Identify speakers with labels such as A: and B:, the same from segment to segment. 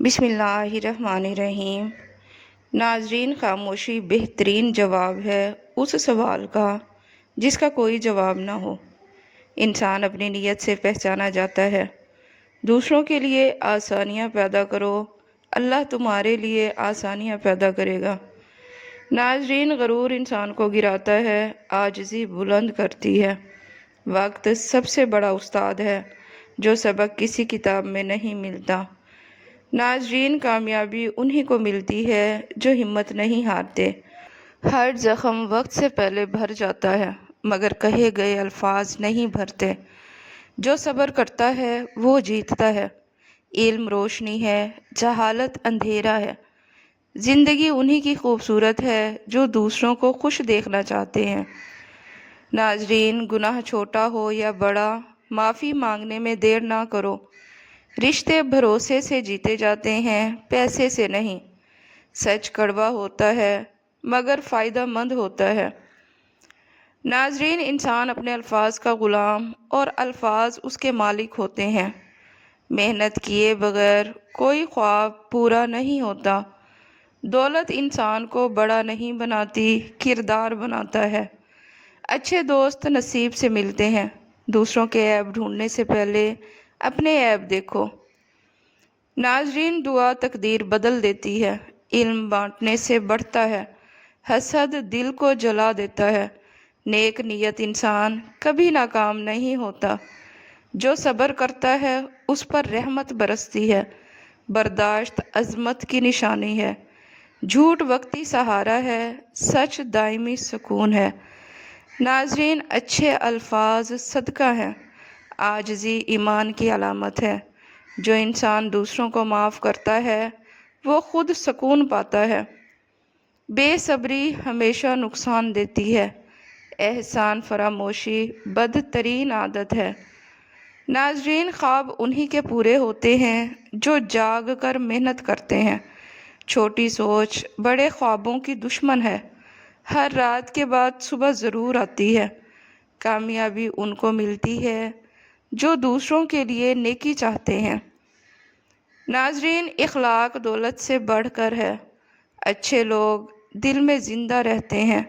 A: بسم اللہ الرحمن الرحیم۔ ناظرین، خاموشی بہترین جواب ہے اس سوال کا جس کا کوئی جواب نہ ہو۔ انسان اپنی نیت سے پہچانا جاتا ہے۔ دوسروں کے لیے آسانیاں پیدا کرو، اللہ تمہارے لیے آسانیاں پیدا کرے گا۔ ناظرین، غرور انسان کو گراتا ہے، عاجزی بلند کرتی ہے۔ وقت سب سے بڑا استاد ہے، جو سبق کسی کتاب میں نہیں ملتا۔ ناظرین، کامیابی انہی کو ملتی ہے جو ہمت نہیں ہارتے۔ ہر زخم وقت سے پہلے بھر جاتا ہے، مگر کہے گئے الفاظ نہیں بھرتے۔ جو صبر کرتا ہے وہ جیتتا ہے۔ علم روشنی ہے، جہالت اندھیرا ہے۔ زندگی انہی کی خوبصورت ہے جو دوسروں کو خوش دیکھنا چاہتے ہیں۔ ناظرین، گناہ چھوٹا ہو یا بڑا، معافی مانگنے میں دیر نہ کرو۔ رشتے بھروسے سے جیتے جاتے ہیں، پیسے سے نہیں۔ سچ کڑوا ہوتا ہے مگر فائدہ مند ہوتا ہے۔ ناظرین، انسان اپنے الفاظ کا غلام اور الفاظ اس کے مالک ہوتے ہیں۔ محنت کیے بغیر کوئی خواب پورا نہیں ہوتا۔ دولت انسان کو بڑا نہیں بناتی، کردار بناتا ہے۔ اچھے دوست نصیب سے ملتے ہیں۔ دوسروں کے عیب ڈھونڈنے سے پہلے اپنے عیب دیکھو۔ ناظرین، دعا تقدیر بدل دیتی ہے، علم بانٹنے سے بڑھتا ہے، حسد دل کو جلا دیتا ہے۔ نیک نیت انسان کبھی ناکام نہیں ہوتا۔ جو صبر کرتا ہے اس پر رحمت برستی ہے۔ برداشت عظمت کی نشانی ہے۔ جھوٹ وقتی سہارا ہے، سچ دائمی سکون ہے۔ ناظرین، اچھے الفاظ صدقہ ہیں، عاجزی ایمان کی علامت ہے۔ جو انسان دوسروں کو معاف کرتا ہے وہ خود سکون پاتا ہے۔ بے صبری ہمیشہ نقصان دیتی ہے۔ احسان فراموشی بدترین عادت ہے۔ ناظرین، خواب انہی کے پورے ہوتے ہیں جو جاگ کر محنت کرتے ہیں۔ چھوٹی سوچ بڑے خوابوں کی دشمن ہے۔ ہر رات کے بعد صبح ضرور آتی ہے۔ کامیابی ان کو ملتی ہے جو دوسروں کے لیے نیکی چاہتے ہیں۔ ناظرین، اخلاق دولت سے بڑھ کر ہے۔ اچھے لوگ دل میں زندہ رہتے ہیں۔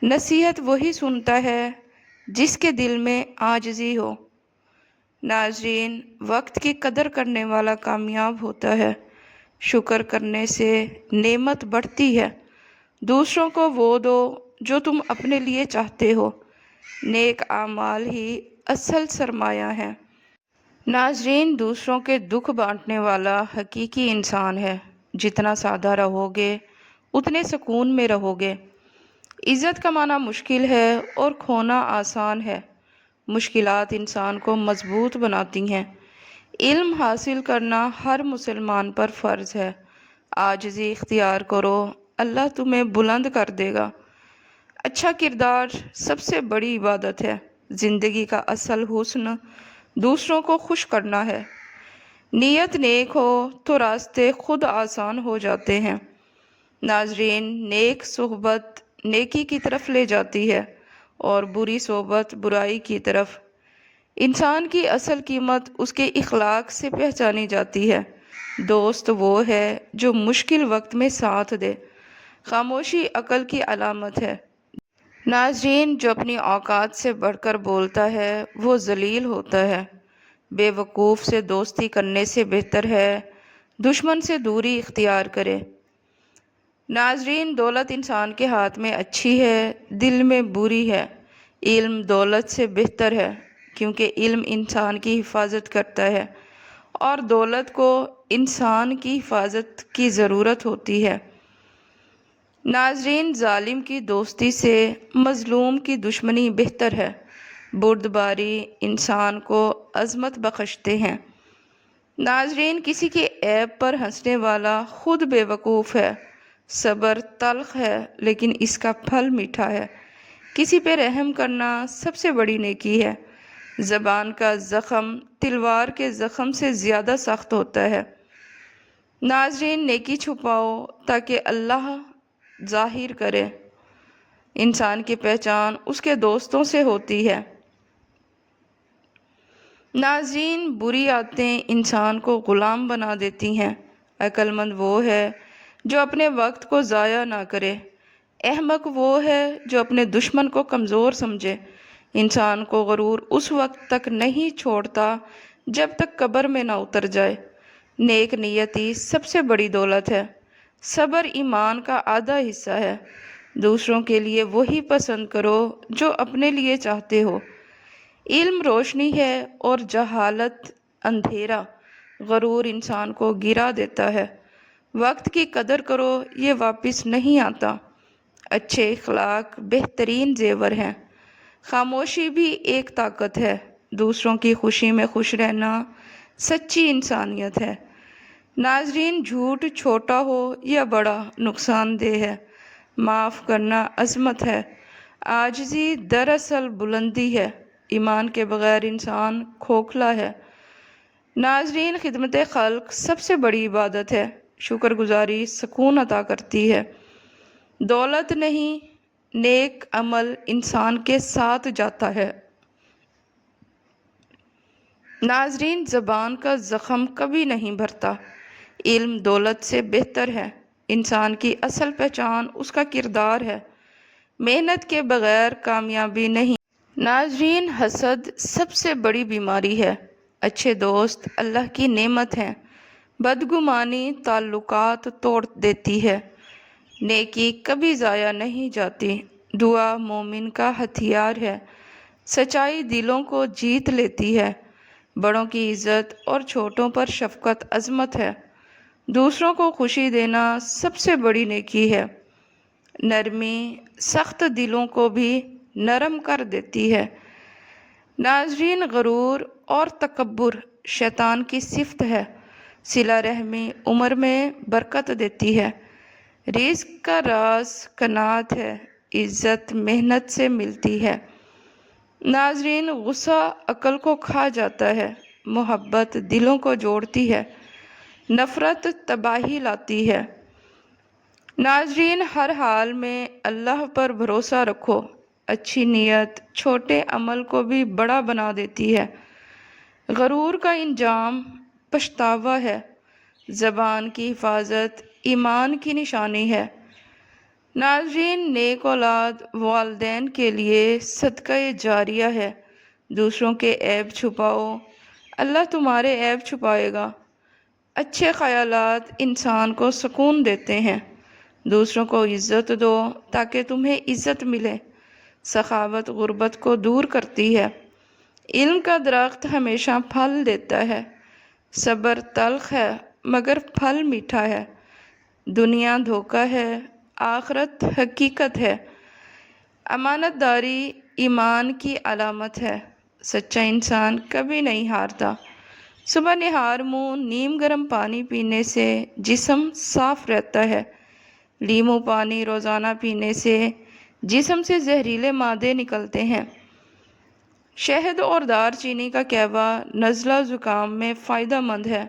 A: نصیحت وہی سنتا ہے جس کے دل میں عاجزی ہو۔ ناظرین، وقت کی قدر کرنے والا کامیاب ہوتا ہے۔ شکر کرنے سے نعمت بڑھتی ہے۔ دوسروں کو وہ دو جو تم اپنے لیے چاہتے ہو۔ نیک اعمال ہی اصل سرمایہ ہے۔ ناظرین، دوسروں کے دکھ بانٹنے والا حقیقی انسان ہے۔ جتنا سادہ رہو گے اتنے سکون میں رہو گے۔ عزت کمانا مشکل ہے اور کھونا آسان ہے۔ مشکلات انسان کو مضبوط بناتی ہیں۔ علم حاصل کرنا ہر مسلمان پر فرض ہے۔ عاجزی اختیار کرو، اللہ تمہیں بلند کر دے گا۔ اچھا کردار سب سے بڑی عبادت ہے۔ زندگی کا اصل حسن دوسروں کو خوش کرنا ہے۔ نیت نیک ہو تو راستے خود آسان ہو جاتے ہیں۔ ناظرین، نیک صحبت نیکی کی طرف لے جاتی ہے اور بری صحبت برائی کی طرف۔ انسان کی اصل قیمت اس کے اخلاق سے پہچانی جاتی ہے۔ دوست وہ ہے جو مشکل وقت میں ساتھ دے۔ خاموشی عقل کی علامت ہے۔ ناظرین، جو اپنی اوقات سے بڑھ کر بولتا ہے وہ ذلیل ہوتا ہے۔ بے وقوف سے دوستی کرنے سے بہتر ہے دشمن سے دوری اختیار کرے۔ ناظرین، دولت انسان کے ہاتھ میں اچھی ہے، دل میں بری ہے۔ علم دولت سے بہتر ہے کیونکہ علم انسان کی حفاظت کرتا ہے اور دولت کو انسان کی حفاظت کی ضرورت ہوتی ہے۔ ناظرین، ظالم کی دوستی سے مظلوم کی دشمنی بہتر ہے۔ بردباری انسان کو عظمت بخشتے ہیں۔ ناظرین، کسی کے عیب پر ہنسنے والا خود بے وقوف ہے۔ صبر تلخ ہے لیکن اس کا پھل میٹھا ہے۔ کسی پہ رحم کرنا سب سے بڑی نیکی ہے۔ زبان کا زخم تلوار کے زخم سے زیادہ سخت ہوتا ہے۔ ناظرین، نیکی چھپاؤ تاکہ اللہ ظاہر کرے۔ انسان کی پہچان اس کے دوستوں سے ہوتی ہے۔ ناظرین، بری عادتیں انسان کو غلام بنا دیتی ہیں۔ عقل مند وہ ہے جو اپنے وقت کو ضائع نہ کرے، احمق وہ ہے جو اپنے دشمن کو کمزور سمجھے۔ انسان کو غرور اس وقت تک نہیں چھوڑتا جب تک قبر میں نہ اتر جائے۔ نیک نیتی سب سے بڑی دولت ہے۔ صبر ایمان کا آدھا حصہ ہے۔ دوسروں کے لیے وہی پسند کرو جو اپنے لیے چاہتے ہو۔ علم روشنی ہے اور جہالت اندھیرا۔ غرور انسان کو گرا دیتا ہے۔ وقت کی قدر کرو، یہ واپس نہیں آتا۔ اچھے اخلاق بہترین زیور ہیں۔ خاموشی بھی ایک طاقت ہے۔ دوسروں کی خوشی میں خوش رہنا سچی انسانیت ہے۔ ناظرین، جھوٹ چھوٹا ہو یا بڑا نقصان دہ ہے۔ معاف کرنا عظمت ہے۔ عاجزی دراصل بلندی ہے۔ ایمان کے بغیر انسان کھوکھلا ہے۔ ناظرین، خدمت خلق سب سے بڑی عبادت ہے۔ شکر گزاری سکون عطا کرتی ہے۔ دولت نہیں، نیک عمل انسان کے ساتھ جاتا ہے۔ ناظرین، زبان کا زخم کبھی نہیں بھرتا۔ علم دولت سے بہتر ہے۔ انسان کی اصل پہچان اس کا کردار ہے۔ محنت کے بغیر کامیابی نہیں۔ ناظرین، حسد سب سے بڑی بیماری ہے۔ اچھے دوست اللہ کی نعمت ہیں۔ بدگمانی تعلقات توڑ دیتی ہے۔ نیکی کبھی ضائع نہیں جاتی۔ دعا مومن کا ہتھیار ہے۔ سچائی دلوں کو جیت لیتی ہے۔ بڑوں کی عزت اور چھوٹوں پر شفقت عظمت ہے۔ دوسروں کو خوشی دینا سب سے بڑی نیکی ہے۔ نرمی سخت دلوں کو بھی نرم کر دیتی ہے۔ ناظرین، غرور اور تکبر شیطان کی صفت ہے۔ صلہ رحمی عمر میں برکت دیتی ہے۔ رزق کا راز قناعت ہے۔ عزت محنت سے ملتی ہے۔ ناظرین، غصہ عقل کو کھا جاتا ہے۔ محبت دلوں کو جوڑتی ہے۔ نفرت تباہی لاتی ہے۔ ناظرین، ہر حال میں اللہ پر بھروسہ رکھو۔ اچھی نیت چھوٹے عمل کو بھی بڑا بنا دیتی ہے۔ غرور کا انجام پچھتاوا ہے۔ زبان کی حفاظت ایمان کی نشانی ہے۔ ناظرین، نیک اولاد والدین کے لیے صدقہ جاریہ ہے۔ دوسروں کے عیب چھپاؤ، اللہ تمہارے عیب چھپائے گا۔ اچھے خیالات انسان کو سکون دیتے ہیں۔ دوسروں کو عزت دو تاکہ تمہیں عزت ملے۔ سخاوت غربت کو دور کرتی ہے۔ علم کا درخت ہمیشہ پھل دیتا ہے۔ صبر تلخ ہے مگر پھل میٹھا ہے۔ دنیا دھوکہ ہے، آخرت حقیقت ہے۔ امانت داری ایمان کی علامت ہے۔ سچا انسان کبھی نہیں ہارتا۔ صبح نہار منہ نیم گرم پانی پینے سے جسم صاف رہتا ہے۔ لیمو پانی روزانہ پینے سے جسم سے زہریلے مادے نکلتے ہیں۔ شہد اور دار چینی کا کہوا نزلہ زکام میں فائدہ مند ہے۔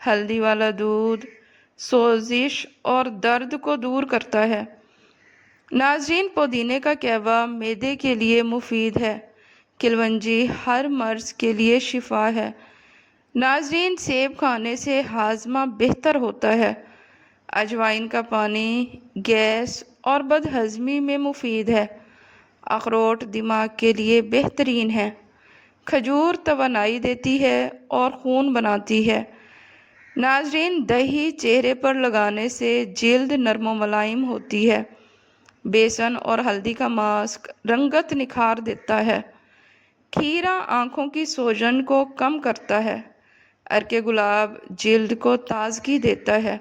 A: ہلدی والا دودھ سوزش اور درد کو دور کرتا ہے۔ ناظرین، پودینے کا کہوا معدے کے لیے مفید ہے۔ کلونجی ہر مرض کے لیے شفا ہے۔ ناظرین، سیب کھانے سے ہاضمہ بہتر ہوتا ہے۔ اجوائن کا پانی گیس اور بد ہضمی میں مفید ہے۔ اخروٹ دماغ کے لیے بہترین ہے۔ کھجور توانائی دیتی ہے اور خون بناتی ہے۔ ناظرین، دہی چہرے پر لگانے سے جلد نرم و ملائم ہوتی ہے۔ بیسن اور ہلدی کا ماسک رنگت نکھار دیتا ہے۔ کھیرا آنکھوں کی سوجن کو کم کرتا ہے۔ ارک گلاب جلد کو تازگی دیتا ہے۔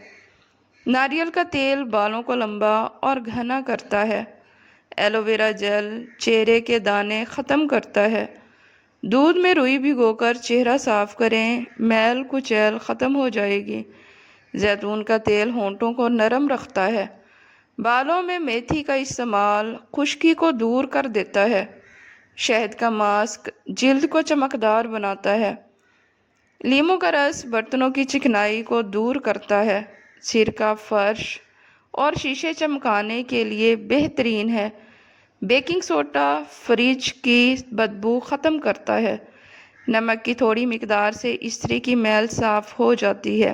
A: ناریل کا تیل بالوں کو لمبا اور گھنا کرتا ہے۔ ایلو ویرا جیل چہرے کے دانے ختم کرتا ہے۔ دودھ میں روئی بھگو کر چہرہ صاف کریں، میل کچیل ختم ہو جائے گی۔ زیتون کا تیل ہونٹوں کو نرم رکھتا ہے۔ بالوں میں میتھی کا استعمال خشکی کو دور کر دیتا ہے۔ شہد کا ماسک جلد کو چمکدار بناتا ہے۔ لیموں کا رس برتنوں کی چکنائی کو دور کرتا ہے۔ سرکہ فرش اور شیشے چمکانے کے لیے بہترین ہے۔ بیکنگ سوڈا فریج کی بدبو ختم کرتا ہے۔ نمک کی تھوڑی مقدار سے استری کی میل صاف ہو جاتی ہے۔